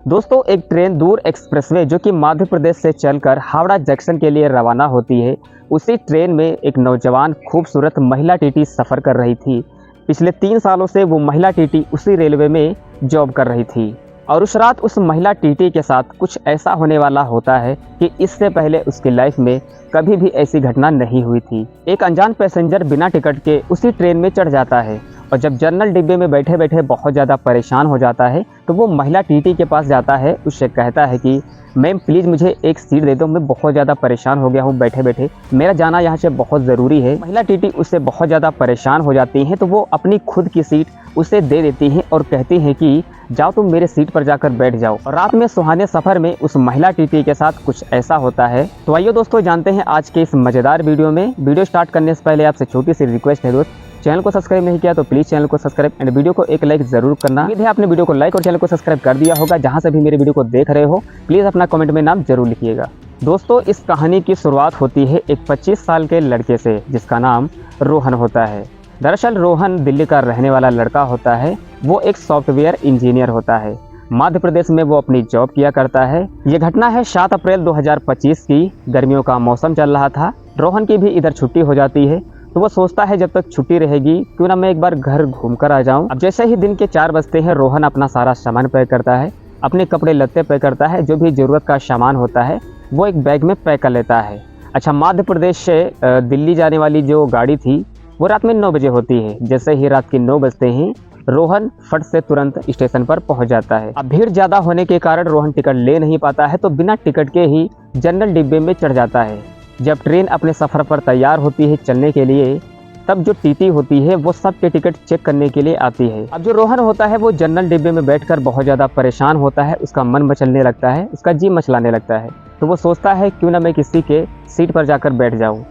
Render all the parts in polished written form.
दोस्तों, एक ट्रेन दूर एक्सप्रेसवे जो कि मध्य प्रदेश से चलकर हावड़ा जंक्शन के लिए रवाना होती है। उसी ट्रेन में एक नौजवान खूबसूरत महिला टीटी सफ़र कर रही थी। पिछले 3 सालों से वो महिला टीटी उसी रेलवे में जॉब कर रही थी और उस रात उस महिला टीटी के साथ कुछ ऐसा होने वाला होता है कि इससे पहले उसकी लाइफ में कभी भी ऐसी घटना नहीं हुई थी। एक अनजान पैसेंजर बिना टिकट के उसी ट्रेन में चढ़ जाता है और जब जनरल डिब्बे में बैठे बैठे बहुत ज़्यादा परेशान हो जाता है तो वो महिला टीटी के पास जाता है। उससे कहता है कि मैम प्लीज़ मुझे एक सीट दे दो, मैं बहुत ज़्यादा परेशान हो गया हूँ बैठे बैठे, मेरा जाना यहाँ से बहुत ज़रूरी है। महिला टीटी उससे बहुत ज़्यादा परेशान हो जाती हैं तो वो अपनी खुद की सीट उसे दे देती हैं और कहती हैं कि जाओ तुम मेरे सीट पर जाकर बैठ जाओ। और रात में सुहाने सफ़र में उस महिला टीटी के साथ कुछ ऐसा होता है। तो आइए दोस्तों जानते हैं आज के इस मज़ेदार वीडियो में। वीडियो स्टार्ट करने से पहले आपसे छोटी सी रिक्वेस्ट है दोस्त, चैनल को सब्सक्राइब नहीं किया तो प्लीज़ चैनल को सब्सक्राइब एंड वीडियो को एक लाइक ज़रूर करना। उम्मीद है आपने वीडियो को लाइक और चैनल को सब्सक्राइब कर दिया होगा। जहां से भी मेरे वीडियो को देख रहे हो प्लीज़ अपना कमेंट में नाम जरूर लिखिएगा। दोस्तों, इस कहानी की शुरुआत होती है एक 25 साल के लड़के से जिसका नाम रोहन होता है। दरअसल रोहन दिल्ली का रहने वाला लड़का होता है। वो एक सॉफ्टवेयर इंजीनियर होता है। मध्य प्रदेश में वो अपनी जॉब किया करता है। ये घटना है 7 अप्रैल 2025 की। गर्मियों का मौसम चल रहा था। रोहन की भी इधर छुट्टी हो जाती है तो वो सोचता है जब तक छुट्टी रहेगी क्यों ना मैं एक बार घर घूम कर आ जाऊँ। अब जैसे ही दिन के 4 बजते हैं रोहन अपना सारा सामान पैक करता है, अपने कपड़े लत्ते पैक करता है, जो भी ज़रूरत का सामान होता है वो एक बैग में पैक कर लेता है। अच्छा, मध्य प्रदेश से दिल्ली जाने वाली जो गाड़ी थी वो रात में 9 बजे होती है। जैसे ही रात के 9 बजते हैं रोहन फट से तुरंत स्टेशन पर पहुंच जाता है। अब भीड़ ज़्यादा होने के कारण रोहन टिकट ले नहीं पाता है तो बिना टिकट के ही जनरल डिब्बे में चढ़ जाता है। जब ट्रेन अपने सफ़र पर तैयार होती है चलने के लिए तब जो टीटी होती है वो सबके टिकट चेक करने के लिए आती है। अब जो रोहन होता है वो जनरल डिब्बे में बैठकर बहुत ज़्यादा परेशान होता है। उसका मन मचलने लगता है, उसका जी मचलाने लगता है। तो वो सोचता है क्यों ना मैं किसी के सीट पर जाकर बैठ जाऊँ।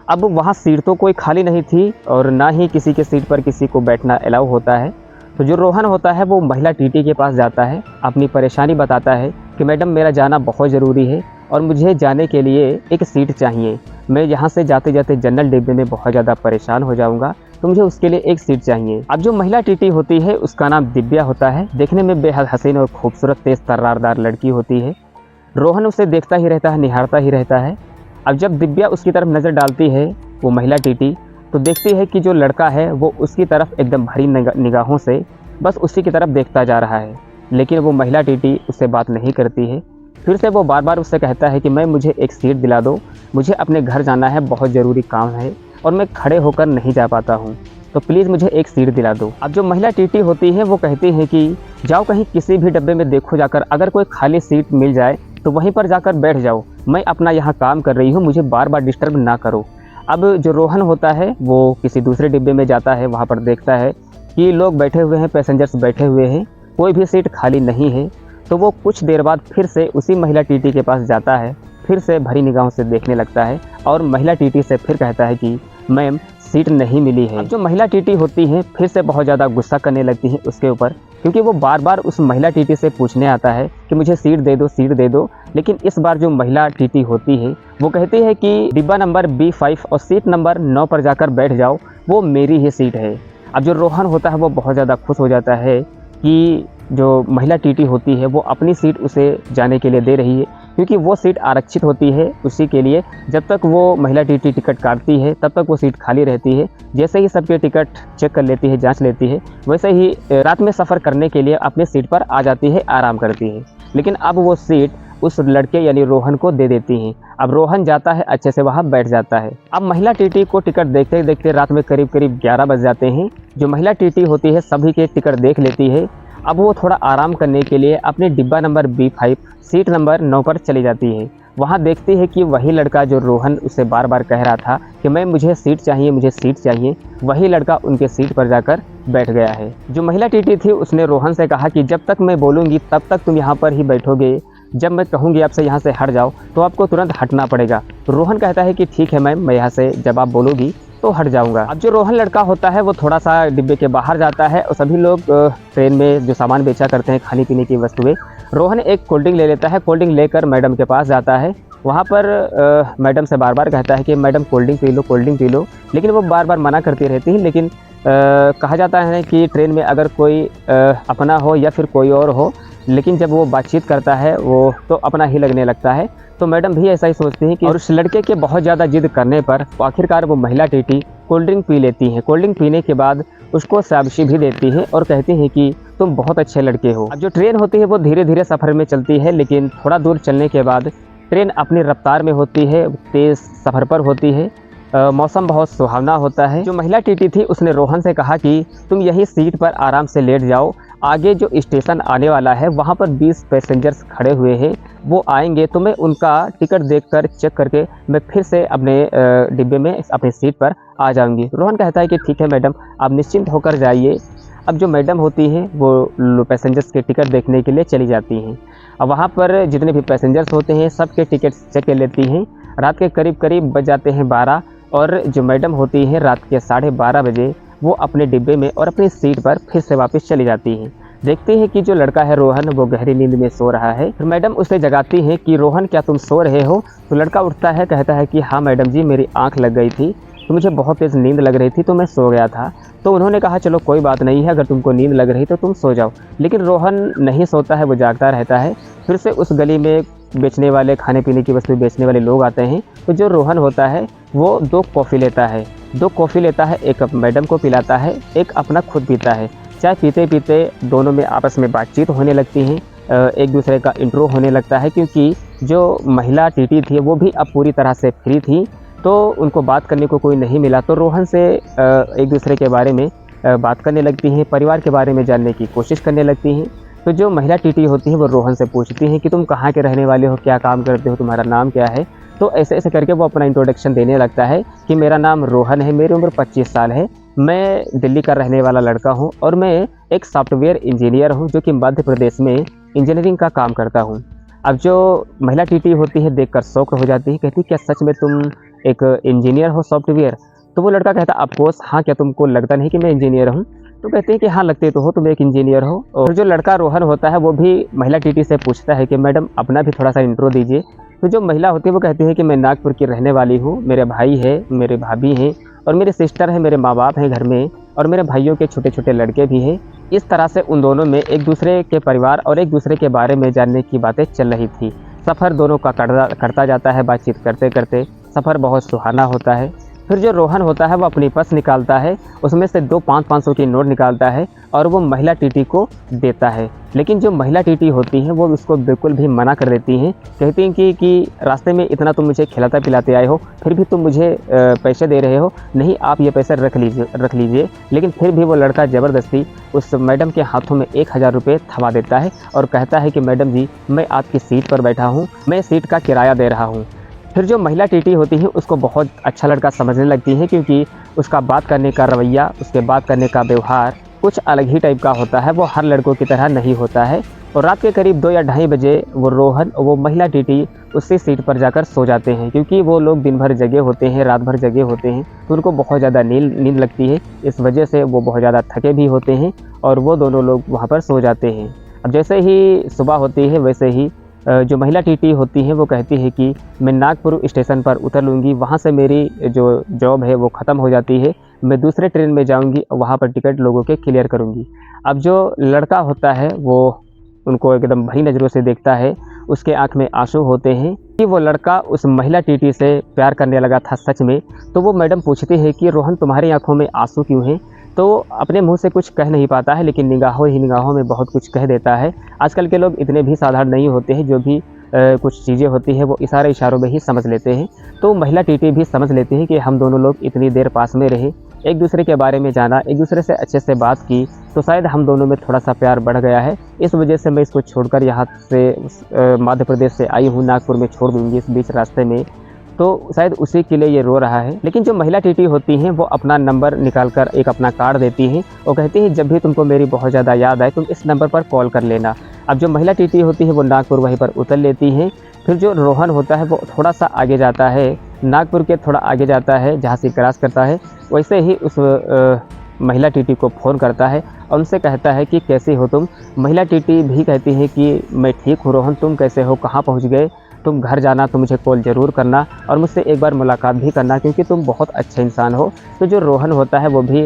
अब वहाँ सीट तो कोई खाली नहीं थी और ना ही किसी के सीट पर किसी को बैठना अलाउ होता है। तो जो रोहन होता है वो महिला टीटी के पास जाता है, अपनी परेशानी बताता है कि मैडम मेरा जाना बहुत ज़रूरी है और मुझे जाने के लिए एक सीट चाहिए। मैं यहाँ से जाते जाते जनरल डिब्बे में बहुत ज़्यादा परेशान हो जाऊँगा तो मुझे उसके लिए एक सीट चाहिए। अब जो महिला टीटी होती है उसका नाम दिव्या होता है। देखने में बेहद हसीन और खूबसूरत तेज़ तर्रारदार लड़की होती है। रोहन उसे देखता ही रहता है, निहारता ही रहता है। अब जब दिव्या उसकी तरफ नज़र डालती है वो महिला टीटी तो देखती है कि जो लड़का है वो उसकी तरफ एकदम भरी निगाहों से बस उसी की तरफ देखता जा रहा है। लेकिन वो महिला टीटी उससे बात नहीं करती है। फिर से वो बार बार उससे कहता है कि मैं मुझे एक सीट दिला दो, मुझे अपने घर जाना है, बहुत ज़रूरी काम है और मैं खड़े होकर नहीं जा पाता हूँ, तो प्लीज़ मुझे एक सीट दिला दो। अब जो महिला टीटी होती है वो कहती है कि जाओ कहीं किसी भी डब्बे में देखो जाकर, अगर कोई खाली सीट मिल जाए तो वहीं पर जाकर बैठ जाओ, मैं अपना यहाँ काम कर रही हूँ, मुझे बार बार डिस्टर्ब ना करो। अब जो रोहन होता है वो किसी दूसरे डिब्बे में जाता है, वहाँ पर देखता है कि लोग बैठे हुए हैं, पैसेंजर्स बैठे हुए हैं, कोई भी सीट खाली नहीं है। तो वो कुछ देर बाद फिर से उसी महिला टीटी के पास जाता है, फिर से भरी निगाहों से देखने लगता है और महिला टीटी से फिर कहता है कि मैम सीट नहीं मिली है। जो महिला टीटी होती हैं फिर से बहुत ज़्यादा गुस्सा करने लगती हैं उसके ऊपर, क्योंकि वो बार बार उस महिला टीटी से पूछने आता है कि मुझे सीट दे दो, सीट दे दो। लेकिन इस बार जो महिला टीटी होती है वो कहती है कि डिब्बा नंबर B5 और सीट नंबर 9 पर जाकर बैठ जाओ, वो मेरी ही सीट है। अब जो रोहन होता है वो बहुत ज़्यादा खुश हो जाता है कि जो महिला टीटी होती है वो अपनी सीट उसे जाने के लिए दे रही है, क्योंकि वो सीट आरक्षित होती है उसी के लिए। जब तक वो महिला टीटी टिकट काटती है तब तक वो सीट खाली रहती है। जैसे ही सबके टिकट चेक कर लेती है, जांच लेती है, वैसे ही रात में सफ़र करने के लिए अपनी सीट पर आ जाती है, आराम करती है। लेकिन अब वो सीट उस लड़के यानी रोहन को दे देती हैं। अब रोहन जाता है, अच्छे से वहाँ बैठ जाता है। अब महिला टीटी को टिकट देखते देखते रात में करीब 11 बज जाते हैं। जो महिला टीटी होती है सभी के टिकट देख लेती है। अब वो थोड़ा आराम करने के लिए अपने डिब्बा नंबर B5 सीट नंबर 9 पर चली जाती है। वहाँ देखती है कि वही लड़का जो रोहन उसे बार बार कह रहा था कि मैं मुझे सीट चाहिए, मुझे सीट चाहिए, वही लड़का उनके सीट पर जाकर बैठ गया है। जो महिला टीटी थी उसने रोहन से कहा कि जब तक मैं बोलूँगी तब तक तुम यहाँ पर ही बैठोगे, जब मैं कहूँगी आपसे यहाँ से हट जाओ तो आपको तुरंत हटना पड़ेगा। तो रोहन कहता है कि ठीक है मैम, मैं यहाँ से जब आप बोलोगी तो हट जाऊंगा। अब जो रोहन लड़का होता है वो थोड़ा सा डिब्बे के बाहर जाता है और सभी लोग ट्रेन में जो सामान बेचा करते हैं, खाने पीने की वस्तुएं, रोहन एक कोल्ड ड्रिंक ले लेता है। कोल्ड ड्रिंक लेकर मैडम के पास जाता है। वहाँ पर मैडम से बार बार कहता है कि madam cold drink P low, cold drink P low, लेकिन वो बार बार मना करती रहती है। लेकिन कहा जाता है कि ट्रेन में अगर कोई अपना हो या फिर कोई और हो लेकिन जब वो बातचीत करता है वो तो अपना ही लगने लगता है। तो मैडम भी ऐसा ही सोचती हैं कि और उस लड़के के बहुत ज़्यादा जिद करने पर आखिरकार वो महिला टीटी कोल्ड ड्रिंक पी लेती हैं। कोल्ड ड्रिंक पीने के बाद उसको शाबाशी भी देती हैं और कहती हैं कि तुम बहुत अच्छे लड़के हो। अब जो ट्रेन होती है वो धीरे धीरे सफ़र में चलती है, लेकिन थोड़ा दूर चलने के बाद ट्रेन अपनी रफ्तार में होती है, तेज़ सफ़र पर होती है। मौसम बहुत सुहावना होता है। जो महिला टीटी थी उसने रोहन से कहा कि तुम यही सीट पर आराम से लेट जाओ, आगे जो स्टेशन आने वाला है वहाँ पर 20 पैसेंजर्स खड़े हुए हैं, वो आएंगे तो मैं उनका टिकट देखकर चेक करके मैं फिर से अपने डिब्बे में अपनी सीट पर आ जाऊंगी। रोहन कहता है कि ठीक है मैडम, आप निश्चिंत होकर जाइए। अब जो मैडम होती हैं वो पैसेंजर्स के टिकट देखने के लिए चली जाती हैं। अब वहाँ पर जितने भी पैसेंजर्स होते हैं सबके टिकट चेक कर लेती हैं। रात के करीब करीब बज जाते हैं 12 और जो मैडम होती हैं रात के 12:30 बजे वो अपने डिब्बे में और अपनी सीट पर फिर से वापस चली जाती हैं। देखती हैं कि जो लड़का है रोहन वो गहरी नींद में सो रहा है। फिर मैडम उसे जगाती हैं कि रोहन क्या तुम सो रहे हो? तो लड़का उठता है, कहता है कि हाँ मैडम जी, मेरी आँख लग गई थी तो मुझे बहुत तेज़ नींद लग रही थी तो मैं सो गया था। तो उन्होंने कहा चलो कोई बात नहीं है, अगर तुमको नींद लग रही तो तुम सो जाओ। लेकिन रोहन नहीं सोता है, वो जागता रहता है। फिर से उस गली में बेचने वाले, खाने पीने की वस्तु बेचने वाले लोग आते हैं। तो जो रोहन होता है वो 2 कॉफ़ी लेता है। 2 कॉफ़ी लेता है, एक मैडम को पिलाता है, एक अपना खुद पीता है। चाय पीते पीते दोनों में आपस में बातचीत होने लगती है, एक दूसरे का इंट्रो होने लगता है, क्योंकि जो महिला टीटी थी वो भी अब पूरी तरह से फ्री थी तो उनको बात करने को कोई नहीं मिला। तो रोहन से एक दूसरे के बारे में बात करने लगती हैं, परिवार के बारे में जानने की कोशिश करने लगती हैं। तो जो महिला टीटी होती है वो रोहन से पूछती हैं कि तुम कहाँ के रहने वाले हो, क्या काम करते हो, तुम्हारा नाम क्या है? तो ऐसे ऐसे करके वो अपना इंट्रोडक्शन देने लगता है कि मेरा नाम रोहन है, मेरी उम्र 25 साल है, मैं दिल्ली का रहने वाला लड़का हूँ और मैं एक सॉफ्टवेयर इंजीनियर हूँ जो कि मध्य प्रदेश में इंजीनियरिंग का काम करता हूँ। अब जो महिला टीटी होती है देखकर शौक हो जाती है, कहती क्या सच में तुम एक इंजीनियर हो सॉफ्टवेयर? तो वो लड़का कहता अफकोर्स हाँ, क्या तुमको लगता नहीं कि मैं इंजीनियर हूँ? तो कहते हैं कि हाँ लगते तो हो, तुम एक इंजीनियर हो। और जो लड़का रोहन होता है वो भी महिला टीटी से पूछता है कि मैडम अपना भी थोड़ा सा इंट्रो दीजिए। तो जो महिला होती है वो कहती है कि मैं नागपुर की रहने वाली हूँ, मेरे भाई है, मेरे भाभी हैं और मेरे सिस्टर है, मेरे माँ बाप हैं घर में और मेरे भाइयों के छोटे छोटे लड़के भी हैं। इस तरह से उन दोनों में एक दूसरे के परिवार और एक दूसरे के बारे में जानने की बातें चल रही थी। सफ़र दोनों का करता जाता है, बातचीत करते करते सफ़र बहुत सुहाना होता है। फिर जो रोहन होता है वो अपनी पर्स निकालता है, उसमें से 2 500 की नोट निकालता है और वो महिला टीटी को देता है। लेकिन जो महिला टीटी होती है वो उसको बिल्कुल भी मना कर देती हैं, कहती हैं कि रास्ते में इतना तुम मुझे खिलाता पिलाते आए हो, फिर भी तुम मुझे पैसे दे रहे हो, नहीं आप ये पैसे रख लीजिए। लेकिन फिर भी वो लड़का ज़बरदस्ती उस मैडम के हाथों में 1000 रुपये थमा देता है और कहता है कि मैडम जी, मैं आपकी सीट पर बैठा हूँ, मैं सीट का किराया दे रहा हूँ। फिर जो महिला टीटी होती है उसको बहुत अच्छा लड़का समझने लगती है, क्योंकि उसका बात करने का रवैया, उसके बात करने का व्यवहार कुछ अलग ही टाइप का होता है, वो हर लड़कों की तरह नहीं होता है। और रात के करीब 2 या ढाई बजे वो रोहन और वो महिला टीटी उसी सीट पर जाकर सो जाते हैं, क्योंकि वो लोग दिन भर जगे होते हैं, रात भर जगे होते हैं, तो उनको बहुत ज़्यादा नींद लगती है। इस वजह से वो बहुत ज़्यादा थके भी होते हैं और वो दोनों लोग वहाँ पर सो जाते हैं। अब जैसे ही सुबह होती है वैसे ही जो महिला टीटी होती है वो कहती है कि मैं नागपुर स्टेशन पर उतर लूँगी, वहाँ से मेरी जो जॉब है वो ख़त्म हो जाती है, मैं दूसरे ट्रेन में जाऊँगी, वहाँ पर टिकट लोगों के क्लियर करूँगी। अब जो लड़का होता है वो उनको एकदम भरी नज़रों से देखता है, उसके आँख में आंसू होते हैं कि वो लड़का उस महिला टीटी से प्यार करने लगा था सच में। तो वो मैडम पूछती है कि रोहन तुम्हारी आँखों में आंसू क्यों हैं? तो अपने मुंह से कुछ कह नहीं पाता है, लेकिन निगाहों ही निगाहों में बहुत कुछ कह देता है। आजकल के लोग इतने भी साधारण नहीं होते हैं, जो भी कुछ चीज़ें होती है वो इशारे इशारों में ही समझ लेते हैं। तो महिला टीटी भी समझ लेती है कि हम दोनों लोग इतनी देर पास में रहे, एक दूसरे के बारे में जाना, एक दूसरे से अच्छे से बात की, तो शायद हम दोनों में थोड़ा सा प्यार बढ़ गया है। इस वजह से मैं इसको छोड़कर यहाँ से मध्य प्रदेश से आई हूँ, नागपुर में छोड़ दूँगी इस बीच रास्ते में, तो शायद उसी के लिए ये रो रहा है। लेकिन जो महिला टीटी होती हैं वो अपना नंबर निकालकर एक अपना कार्ड देती हैं और कहती है जब भी तुमको मेरी बहुत ज़्यादा याद आए तुम इस नंबर पर कॉल कर लेना। अब जो महिला टीटी होती है वो नागपुर वहीं पर उतर लेती हैं। फिर जो रोहन होता है वो थोड़ा सा आगे जाता है, नागपुर के थोड़ा आगे जाता है, जहाँ से क्रॉस करता है, वैसे ही उस महिला टीटी को फ़ोन करता है और उनसे कहता है कि कैसे हो तुम। महिला टीटी भी कहती है कि मैं ठीक हूँ रोहन, तुम कैसे हो, कहाँ पहुँच गए? तुम घर जाना तो मुझे कॉल ज़रूर करना और मुझसे एक बार मुलाकात भी करना, क्योंकि तुम बहुत अच्छे इंसान हो। तो जो रोहन होता है वो भी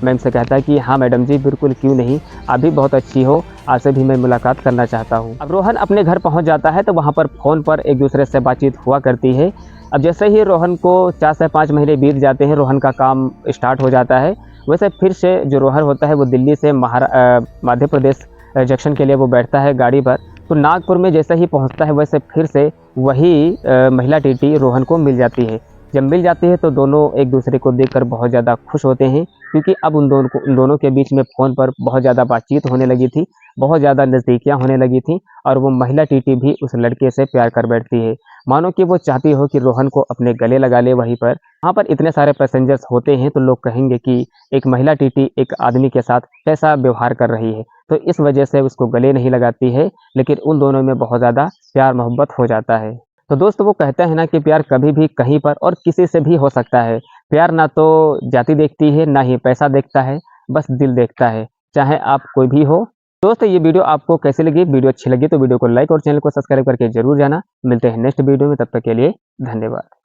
मैम से कहता है कि हाँ मैडम जी, बिल्कुल क्यों नहीं, आप भी बहुत अच्छी हो, आपसे भी मैं मुलाकात करना चाहता हूँ। अब रोहन अपने घर पहुँच जाता है तो वहाँ पर फ़ोन पर एक दूसरे से बातचीत हुआ करती है। अब जैसे ही रोहन को 4 से 5 महीने बीत जाते हैं, रोहन का काम स्टार्ट हो जाता है। वैसे फिर से जो रोहन होता है वो दिल्ली से मध्य प्रदेश जंक्शन के लिए वो बैठता है गाड़ी पर। तो नागपुर में जैसे ही पहुंचता है वैसे फिर से वही महिला टीटी रोहन को मिल जाती है। जब मिल जाती है तो दोनों एक दूसरे को देखकर बहुत ज़्यादा खुश होते हैं, क्योंकि अब उन दोनों के बीच में फ़ोन पर बहुत ज़्यादा बातचीत होने लगी थी, बहुत ज़्यादा नज़दीकियाँ होने लगी थी और वो महिला टीटी भी उस लड़के से प्यार कर बैठती है। मानो कि वो चाहती हो कि रोहन को अपने गले लगा ले वहीं पर। वहाँ पर इतने सारे पैसेंजर्स होते हैं तो लोग कहेंगे कि एक महिला टीटी एक आदमी के साथ कैसा व्यवहार कर रही है, तो इस वजह से उसको गले नहीं लगाती है, लेकिन उन दोनों में बहुत ज़्यादा प्यार मोहब्बत हो जाता है। तो दोस्त वो कहते हैं ना कि प्यार कभी भी कहीं पर और किसी से भी हो सकता है। प्यार ना तो जाति देखती है, ना ही पैसा देखता है, बस दिल देखता है, चाहे आप कोई भी हो। दोस्त ये वीडियो आपको कैसी लगी? वीडियो अच्छी लगी तो वीडियो को लाइक और चैनल को सब्सक्राइब करके जरूर जाना। मिलते हैं नेक्स्ट वीडियो में, तब तक के लिए धन्यवाद।